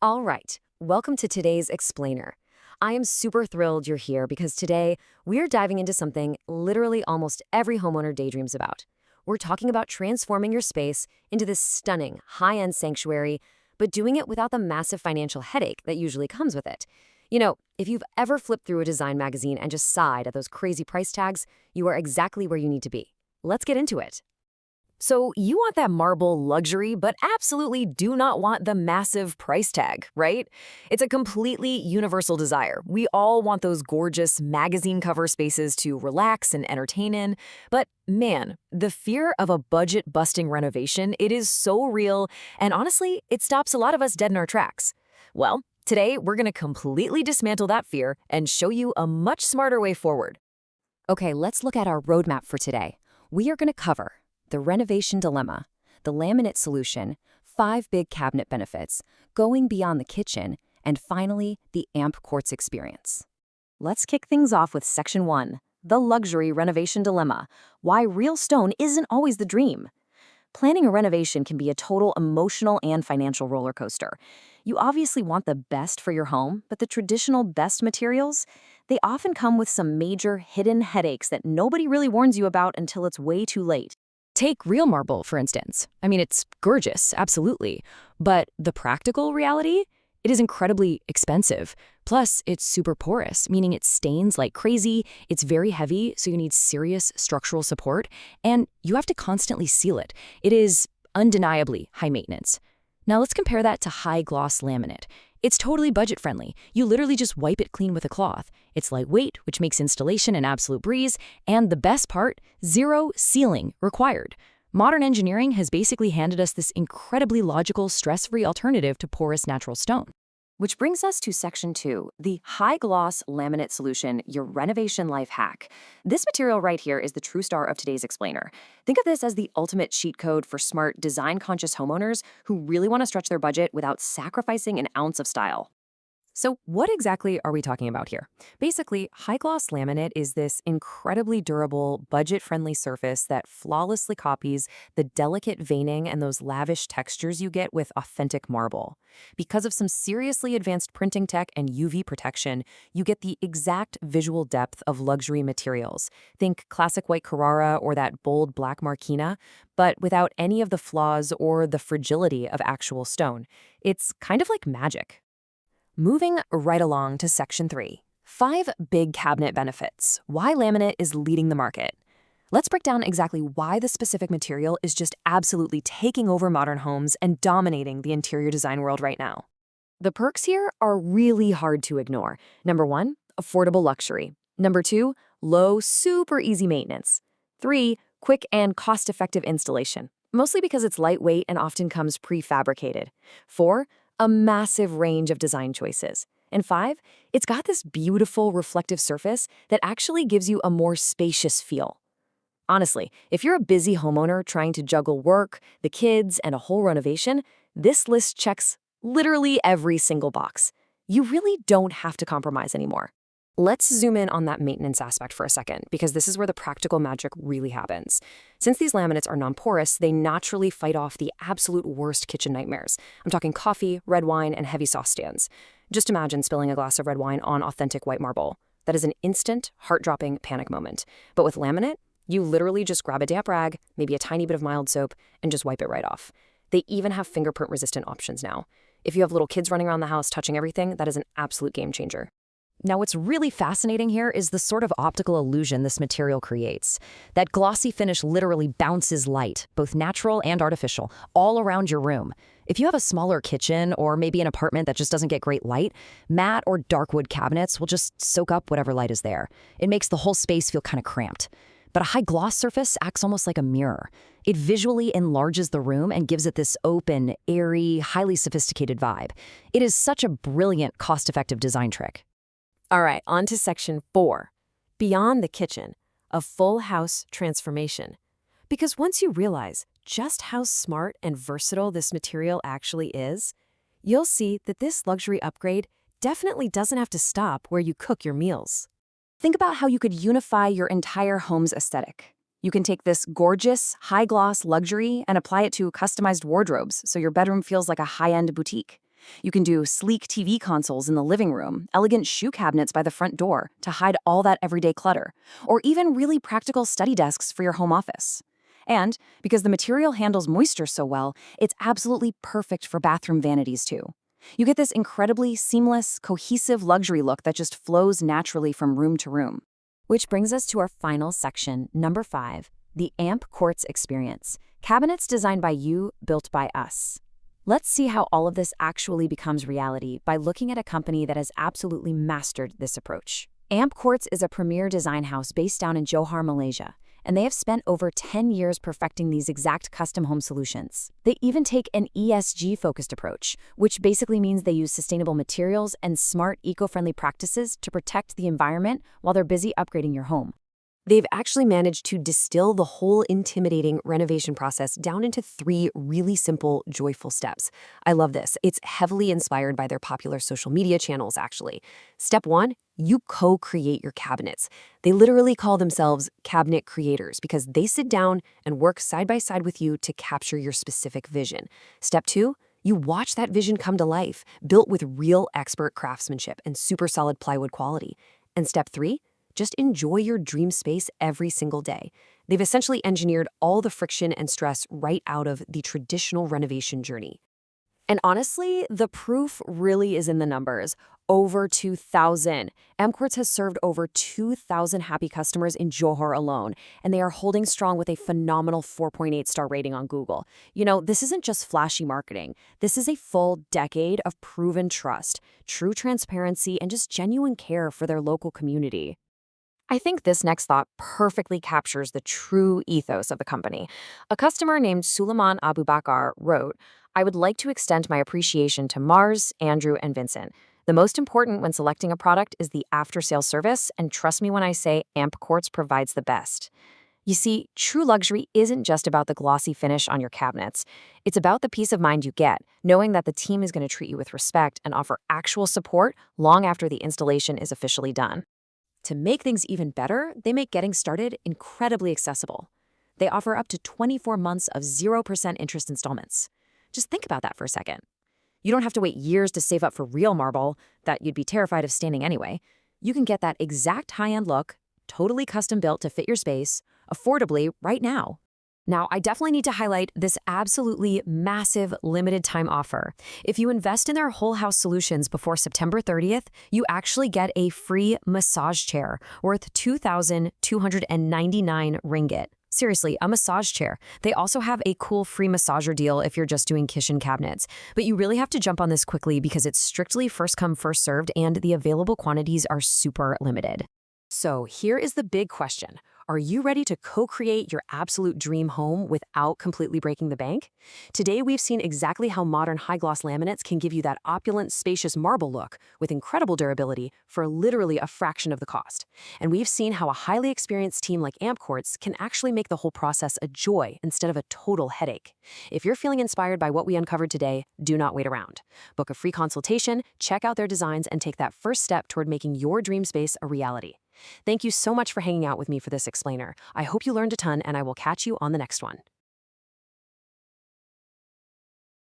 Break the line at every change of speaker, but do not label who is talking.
All right, welcome to today's Explainer. I am super thrilled you're here because today we're diving into something literally almost every homeowner daydreams about. We're talking about transforming your space into this stunning, high-end sanctuary, but doing it without the massive financial headache that usually comes with it. You know, if you've ever flipped through a design magazine and just sighed at those crazy price tags, you are exactly where you need to be. Let's get into it. So you want that marble luxury, but absolutely do not want the massive price tag, right? It's a completely universal desire. We all want those gorgeous magazine cover spaces to relax and entertain in. But man, the fear of a budget-busting renovation, it is so real, and honestly, it stops a lot of us dead in our tracks. Well, today we're going to completely dismantle that fear and show you a much smarter way forward. Okay, let's look at our roadmap for today. We are going to cover the renovation dilemma, the laminate solution, 5 big cabinet benefits, going beyond the kitchen, and finally, the AmpQuartz experience. Let's kick things off with Section 1, the luxury renovation dilemma, why real stone isn't always the dream. Planning a renovation can be a total emotional and financial roller coaster. You obviously want the best for your home, but the traditional best materials, they often come with some major hidden headaches that nobody really warns you about until it's way too late.
Take real marble, for instance. I mean, it's gorgeous, absolutely. But the practical reality? It is incredibly expensive. Plus, it's super porous, meaning it stains like crazy. It's very heavy, so you need serious structural support. And you have to constantly seal it. It is undeniably high maintenance. Now let's compare that to high-gloss laminate. It's totally budget-friendly. You literally just wipe it clean with a cloth. It's lightweight, which makes installation an absolute breeze. And the best part, zero sealing required. Modern engineering has basically handed us this incredibly logical, stress-free alternative to porous natural stone.
Which brings us to Section 2, the high-gloss laminate solution, your renovation life hack. This material right here is the true star of today's explainer. Think of this as the ultimate cheat code for smart, design-conscious homeowners who really want to stretch their budget without sacrificing an ounce of style.
So what exactly are we talking about here? Basically, high-gloss laminate is this incredibly durable, budget-friendly surface that flawlessly copies the delicate veining and those lavish textures you get with authentic marble. Because of some seriously advanced printing tech and UV protection, you get the exact visual depth of luxury materials. Think classic white Carrara or that bold black Marquina, but without any of the flaws or the fragility of actual stone. It's kind of like magic. Moving right along to Section 3, 5 big cabinet benefits, why laminate is leading the market. Let's break down exactly why the specific material is just absolutely taking over modern homes and dominating the interior design world right now. The perks here are really hard to ignore. Number 1, affordable luxury. Number 2, low, super easy maintenance. 3, quick and cost-effective installation, mostly because it's lightweight and often comes prefabricated. 4, a massive range of design choices. And 5, it's got this beautiful reflective surface that actually gives you a more spacious feel. Honestly, if you're a busy homeowner trying to juggle work, the kids, and a whole renovation, this list checks literally every single box. You really don't have to compromise anymore. Let's zoom in on that maintenance aspect for a second, because this is where the practical magic really happens. Since these laminates are non-porous, they naturally fight off the absolute worst kitchen nightmares. I'm talking coffee, red wine, and heavy sauce stands. Just imagine spilling a glass of red wine on authentic white marble. That is an instant, heart-dropping panic moment. But with laminate, you literally just grab a damp rag, maybe a tiny bit of mild soap, and just wipe it right off. They even have fingerprint-resistant options now. If you have little kids running around the house touching everything, that is an absolute game changer. Now, what's really fascinating here is the sort of optical illusion this material creates. That glossy finish literally bounces light, both natural and artificial, all around your room. If you have a smaller kitchen or maybe an apartment that just doesn't get great light, matte or dark wood cabinets will just soak up whatever light is there. It makes the whole space feel kind of cramped. But a high-gloss surface acts almost like a mirror. It visually enlarges the room and gives it this open, airy, highly sophisticated vibe. It is such a brilliant, cost-effective design trick.
All right, on to Section 4, beyond the kitchen, a full house transformation. Because once you realize just how smart and versatile this material actually is, you'll see that this luxury upgrade definitely doesn't have to stop where you cook your meals. Think about how you could unify your entire home's aesthetic. You can take this gorgeous, high-gloss luxury and apply it to customized wardrobes so your bedroom feels like a high-end boutique.
You can do sleek TV consoles in the living room, elegant shoe cabinets by the front door to hide all that everyday clutter, or even really practical study desks for your home office. And because the material handles moisture so well, it's absolutely perfect for bathroom vanities too. You get this incredibly seamless, cohesive luxury look that just flows naturally from room to room.
Which brings us to our final section, number 5, the AmpQuartz experience. Cabinets designed by you, built by us. Let's see how all of this actually becomes reality by looking at a company that has absolutely mastered this approach. AmpQuartz is a premier design house based down in Johor, Malaysia, and they have spent over 10 years perfecting these exact custom home solutions. They even take an ESG-focused approach, which basically means they use sustainable materials and smart eco-friendly practices to protect the environment while they're busy upgrading your home. They've actually managed to distill the whole intimidating renovation process down into 3 really simple, joyful steps. I love this. It's heavily inspired by their popular social media channels, actually. Step 1, you co-create your cabinets. They literally call themselves cabinet creators because they sit down and work side by side with you to capture your specific vision. Step 2, you watch that vision come to life, built with real expert craftsmanship and super solid plywood quality. And step 3, just enjoy your dream space every single day. They've essentially engineered all the friction and stress right out of the traditional renovation journey. And honestly, the proof really is in the numbers. Over 2,000. AmpQuartz has served over 2,000 happy customers in Johor alone, and they are holding strong with a phenomenal 4.8-star rating on Google. You know, this isn't just flashy marketing. This is a full decade of proven trust, true transparency, and just genuine care for their local community. I think this next thought perfectly captures the true ethos of the company. A customer named 𝐍𝙚𝙘𝙝 wrote, "I would like to extend my appreciation to Mars, Andrew, and Vincent. The most important when selecting a product is the after-sales service, and trust me when I say AmpQuartz provides the best." You see, true luxury isn't just about the glossy finish on your cabinets. It's about the peace of mind you get, knowing that the team is going to treat you with respect and offer actual support long after the installation is officially done. To make things even better, they make getting started incredibly accessible. They offer up to 24 months of 0% interest installments. Just think about that for a second. You don't have to wait years to save up for real marble that you'd be terrified of standing anyway. You can get that exact high-end look, totally custom built to fit your space, affordably right now. Now, I definitely need to highlight this absolutely massive limited time offer. If you invest in their whole house solutions before September 30th, you actually get a free massage chair worth 2,299 ringgit. Seriously, a massage chair. They also have a cool free massager deal if you're just doing kitchen cabinets. But you really have to jump on this quickly because it's strictly first come, first served, and the available quantities are super limited. So here is the big question. Are you ready to co-create your absolute dream home without completely breaking the bank? Today, we've seen exactly how modern high-gloss laminates can give you that opulent, spacious marble look with incredible durability for literally a fraction of the cost. And we've seen how a highly experienced team like AmpQuartz can actually make the whole process a joy instead of a total headache. If you're feeling inspired by what we uncovered today, do not wait around. Book a free consultation, check out their designs, and take that first step toward making your dream space a reality. Thank you so much for hanging out with me for this explainer. I hope you learned a ton, and I will catch you on the next one.